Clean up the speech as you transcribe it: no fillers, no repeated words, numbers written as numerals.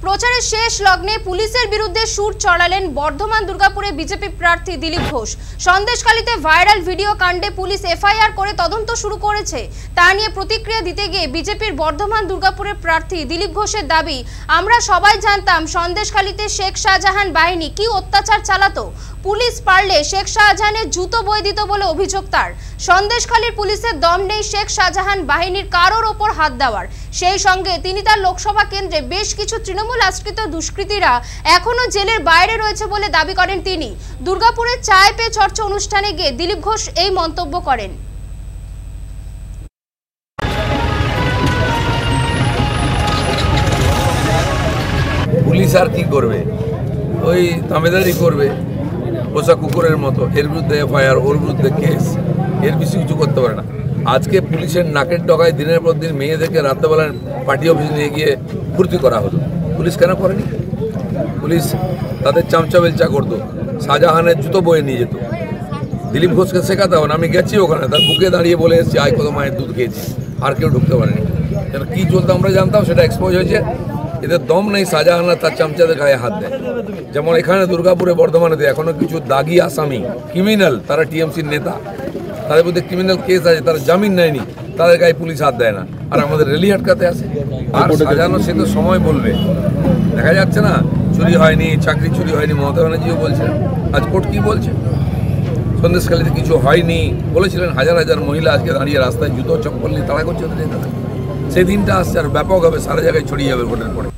প্রচারের শেষ লগ্নে পুলিশের বিরুদ্ধে সুর চড়ালেন বর্ধমান দুর্গাপুরে বিজেপি প্রার্থী দিলীপ ঘোষ। সন্দেশখালীতে ভাইরাল ভিডিও কাণ্ডে পুলিশ এফআইআর করে তদন্ত শুরু করেছে। তা নিয়ে প্রতিক্রিয়া দিতে গিয়ে বিজেপির বর্ধমান দুর্গাপুরের প্রার্থী দিলীপ ঘোষের দাবি, আমরা সবাই জানতাম সন্দেশখালীতে শেখ শাহজাহান বাহিনী কি অত্যাচার চালাতো। পুলিশ পারলে শেখ শাহজাহানের জুতো বয়ে দিত বলে অভিযোগ তার। সন্দেশখালীর পুলিশের দম নেই শেখ শাহজাহান বাহিনীর কারোর ওপর হাত দেওয়ার। সেই সঙ্গে তিনি তার লোকসভা কেন্দ্রে বেশ কিছু তৃণমূল আশ্রিত দুষ্কৃতীরা এখনো জেলের বাইরে রয়েছে বলে দাবি করেন তিনি। দুর্গাপুরের চায় পে চর্চা অনুষ্ঠানে গিয়ে দিলীপ ঘোষ এই মন্তব্য করেন। পুলিশ আর কি করবে, ওই তামেদারি করবে পোষা কুকুরের মতো। এর বিরুদ্ধে এফআইআর, ওর বিরুদ্ধে কেস, এর বেশি কিছু করতে পারে না। আজকে পুলিশের নাকের ডগায় দিনের পর দিন মেয়েদেরকে রাত্রেবেলায় পার্টি অফিসে নিয়ে গিয়ে ফুর্তি করা হলো। পুলিশ কেন করেনি? পুলিশ তাদের চামচা বেলচা করতো, শাহজাহানের জুতো বয়ে নিয়ে যেত। দিলীপ ঘোষকে শেখাতে হবে না। আমি গেছি ওখানে, তার বুকে দাঁড়িয়ে বলে এসেছি আয় কত মায়ের দুধ খেয়েছি, আর কেউ ঢুকতে পারেনি। কেন কী চলতো আমরা জানতাম, সেটা এক্সপোজ হয়েছে। এদের দম নেই শাহজাহানরা তার চামচাদের গায়ে হাত দেয়। যেমন এখানে দুর্গাপুরে বর্ধমানেতে এখনও কিছু দাগি আসামি ক্রিমিনাল, তারা টিএমসির নেতা, তাদের মধ্যে ক্রিমিনাল কেস আছে, তারা জামিন নেয়নি, তাদের গায়ে পুলিশ হাত দেয় না, আর আমাদের রেলি আটকাতে আসে। আর সাজানো সে তো সময় বলবে। দেখা যাচ্ছে না চুরি হয়নি, চাকরি চুরি হয়নি, মমতা ব্যানার্জিও বলছেন। আজ কোর্ট কী বলছে? সন্দেশখালীতে কিছু হয়নি বলেছিলেন। হাজার হাজার মহিলা আজকে দাঁড়িয়ে রাস্তায় জুতো চপ্পল নিয়ে তাড়া করছে ওদের নেতারা। সেই দিনটা আসছে, আর ব্যাপক হবে, সারা জায়গায় ছড়িয়ে যাবে ভোটের পরে।